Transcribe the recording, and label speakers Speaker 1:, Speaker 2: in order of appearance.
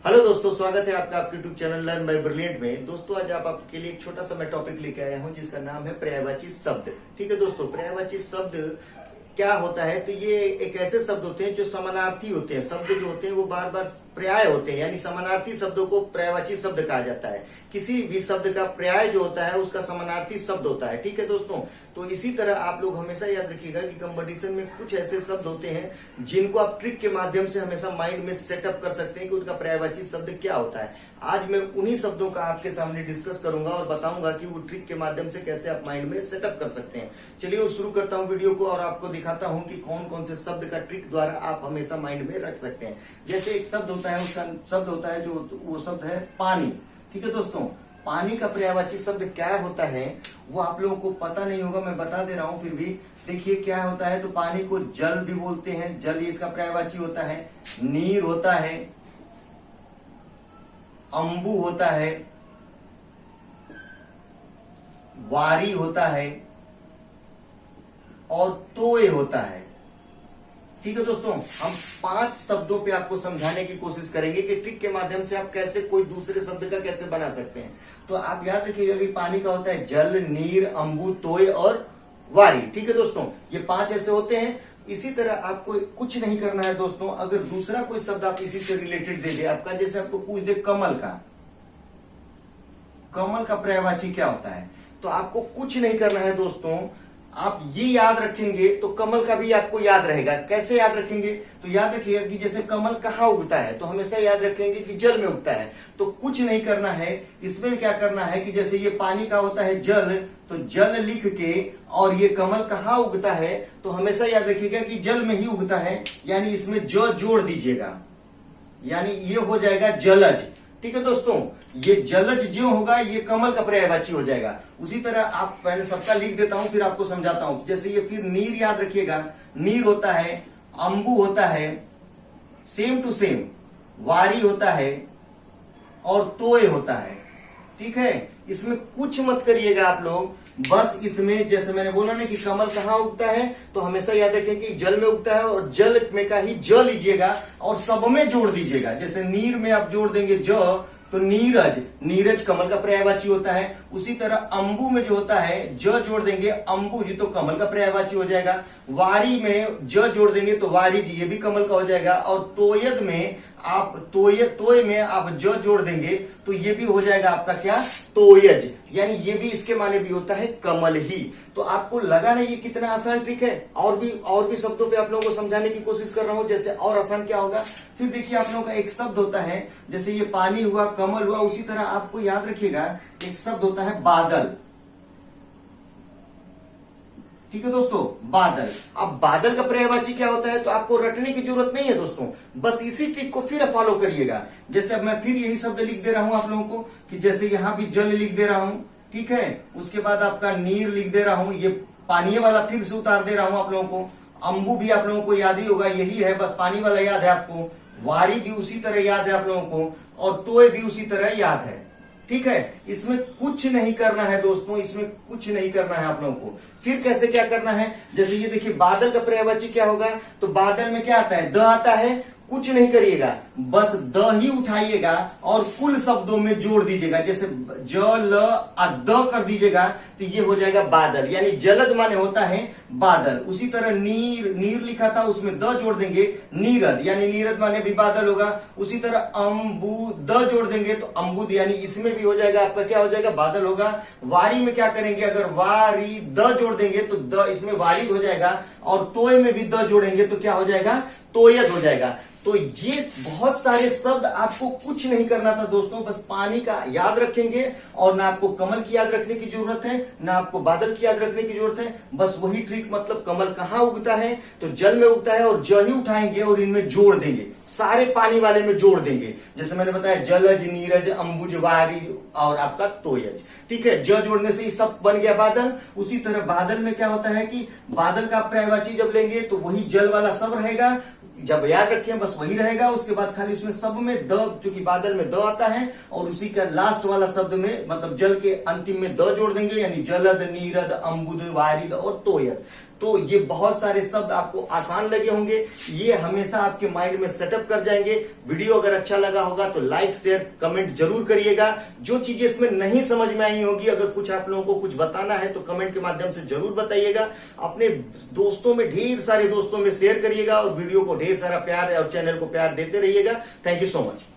Speaker 1: Hello दोस्तों, स्वागत है आपका आपके YouTube channel learn by brilliant में। दोस्तों आज आपके लिए एक छोटा सा मैं टॉपिक लेके आया हूं जिसका नाम है पर्यायवाची शब्द। ठीक है दोस्तों, पर्यायवाची शब्द क्या होता है? तो ये एक ऐसे शब्द होते हैं जो समानार्थी होते हैं। शब्द जो होते हैं वो बार बार पर्याय होते हैं, यानी समानार्थी शब्दों को पर्यायवाची शब्द कहा जाता है। किसी भी शब्द का पर्याय जो होता है उसका समानार्थी शब्द होता है। ठीक है दोस्तों, तो इसी तरह आप लोग हमेशा याद रखिएगा कि कंपटीशन में कुछ ऐसे शब्द होते हैं जिनको आप ट्रिक के माध्यम से हमेशा माइंड में सेटअप कर सकते हैं कि उनका पर्यायवाची शब्द क्या होता है। आज मैं उन्हीं शब्दों का आपके सामने डिस्कस करूंगा और बताऊंगा कि वो ट्रिक के माध्यम से कैसे आप माइंड में सेटअप कर सकते हैं। चलिए शुरू करता हूं वीडियो को और आपको दिखाता हूं कि कौन कौन से शब्द का ट्रिक द्वारा आप हमेशा माइंड में रख सकते हैं। जैसे एक शब्द होता है, उसका शब्द होता है जो वो शब्द है पानी। ठीक है दोस्तों, पानी का पर्यायवाची शब्द क्या होता है वो आप लोगों को पता नहीं होगा, मैं बता दे रहा हूं फिर भी। देखिए क्या होता है, तो पानी को जल भी बोलते हैं, जल इसका पर्यायवाची होता है। नीर होता है, अंबु होता है, वारी होता है और तोय होता है। ठीक है दोस्तों, हम 5 शब्दों पे आपको समझाने की कोशिश करेंगे कि ट्रिक के माध्यम से आप कैसे कोई दूसरे शब्द का कैसे बना सकते हैं। तो आप याद रखिएगा कि पानी का होता है जल, नीर, अंबु, तोय और वारी। ठीक है दोस्तों, ये 5 ऐसे होते हैं। इसी तरह आपको कुछ नहीं करना है दोस्तों। अगर दूसरा कोई शब्द आप इसी से रिलेटेड दे दे आपका, जैसे आपको पूछ दे कमल का, कमल का पर्यायवाची क्या होता है, तो आपको कुछ नहीं करना है दोस्तों। आप ये याद रखेंगे तो कमल का भी आपको याद रहेगा। कैसे याद रखेंगे? तो याद रखिएगा कि जैसे कमल कहाँ उगता है, तो हमेशा याद रखेंगे कि जल में उगता है। तो कुछ नहीं करना है इसमें। क्या करना है कि जैसे ये पानी का होता है जल, तो जल लिख के और ये कमल कहाँ उगता है तो हमेशा याद रखिएगा कि जल में ही उगता है, यानी इसमें ज जोड़ दीजिएगा, यानी ये हो जाएगा जलज। ठीक है दोस्तों, ये जलज जो होगा ये कमल का पर्यायवाची हो जाएगा। उसी तरह आप पहले सबका लिख देता हूं फिर आपको समझाता हूं। जैसे ये फिर नीर याद रखिएगा, नीर होता है, अंबु होता है, सेम टू सेम, वारी होता है और तोय होता है। ठीक है, इसमें कुछ मत करिएगा आप लोग। बस इसमें जैसे मैंने बोला ना कि कमल कहाँ उगता है, तो हमेशा याद रखें कि जल में उगता है और जल में का ही ज लीजिएगा और सब में जोड़ दीजिएगा। जैसे नीर में आप जोड़ देंगे ज, तो नीरज, नीरज कमल का पर्यायवाची होता है। उसी तरह अंबु में जो होता है ज जोड़ देंगे, अंबुज तो कमल का पर्यायवाची हो जाएगा। वारी में ज जोड़ देंगे तो वारिज ये भी कमल का हो जाएगा। और तोयद में आप तोय में आप ज जोड़ देंगे तो ये भी हो जाएगा आपका क्या, तोयज, यानी ये भी इसके माने भी होता है कमल ही। तो आपको लगा ना ये कितना आसान ट्रिक है। और भी शब्दों पे आप लोगों को समझाने की कोशिश कर रहा हूं जैसे और आसान क्या होगा। फिर देखिए आप लोगों का एक शब्द होता है, जैसे ये पानी हुआ, कमल हुआ, उसी तरह आपको याद रखिएगा एक शब्द होता है बादल। ठीक है दोस्तों, बादल। अब बादल का पर्यायवाची क्या होता है तो आपको रटने की जरूरत नहीं है दोस्तों, बस इसी ट्रिक को फिर फॉलो करिएगा। जैसे अब मैं फिर यही शब्द लिख दे रहा हूं आप लोगों को कि जैसे यहां भी जल लिख दे रहा हूं, ठीक है, उसके बाद आपका नीर लिख दे रहा हूं, ये पानी वाला फिर से उतार दे रहा हूं आप लोगों को। अंबु भी आप लोगों को याद ही होगा, यही है, बस पानी वाला याद है आपको। वारी भी उसी तरह याद है आप लोगों को और तोय भी उसी तरह याद है। ठीक है, इसमें कुछ नहीं करना है दोस्तों, इसमें कुछ नहीं करना है आप लोगों को। फिर कैसे क्या करना है, जैसे ये देखिए बादल का पर्यायवाची क्या होगा, तो बादल में क्या आता है, द आता है। कुछ नहीं करिएगा, बस द ही उठाइएगा और कुल शब्दों में जोड़ दीजिएगा। जैसे ज ल आ द कर दीजिएगा तो ये हो जाएगा बादल, यानी जलद माने होता है बादल। उसी तरह नीर, नीर लिखा था उसमें द जोड़ देंगे, नीरद, यानी नीरद माने भी बादल होगा। उसी तरह अंबु, द जोड़ देंगे तो अंबुद, यानी इसमें भी हो जाएगा आपका क्या हो जाएगा, बादल होगा। वारी में क्या करेंगे, अगर वारी द जोड़ देंगे तो द इसमें वारिद हो जाएगा और तोय में भी द जोड़ेंगे तो क्या हो जाएगा, तोयद हो जाएगा। तो ये बहुत सारे शब्द, आपको कुछ नहीं करना था दोस्तों, बस पानी का याद रखेंगे और ना आपको कमल की याद रखने की जरूरत है ना आपको बादल की याद रखने की जरूरत है। बस वही ट्रिक, मतलब कमल कहाँ उगता है तो जल में उगता है और ज ही उठाएंगे और इनमें जोड़ देंगे, सारे पानी वाले में जोड़ देंगे। जैसे मैंने बताया जलज, नीरज, अंबुज, वारिज और आपका तोयज। ठीक है, ज जोड़ने से ही सब बन गया बादल। उसी तरह बादल में क्या होता है कि बादल का पर्यायवाची जब लेंगे तो वही जल वाला सब रहेगा, जब याद रखें बस वही रहेगा। उसके बाद खाली उसमें सब में द, चूंकि बादल में द आता है और उसी का लास्ट वाला शब्द में मतलब जल के अंतिम में द जोड़ देंगे, यानी जलद, नीरद, अंबुद, वारिद और तोयद। तो ये बहुत सारे शब्द आपको आसान लगे होंगे, ये हमेशा आपके माइंड में सेटअप कर जाएंगे। वीडियो अगर अच्छा लगा होगा तो लाइक शेयर कमेंट जरूर करिएगा। जो चीजें इसमें नहीं समझ में आई होगी, अगर कुछ आप लोगों को कुछ बताना है तो कमेंट के माध्यम से जरूर बताइएगा। अपने दोस्तों में, ढेर सारे दोस्तों में शेयर करिएगा और वीडियो को ढेर सारा प्यार और चैनल को प्यार देते रहिएगा। Thank you so much.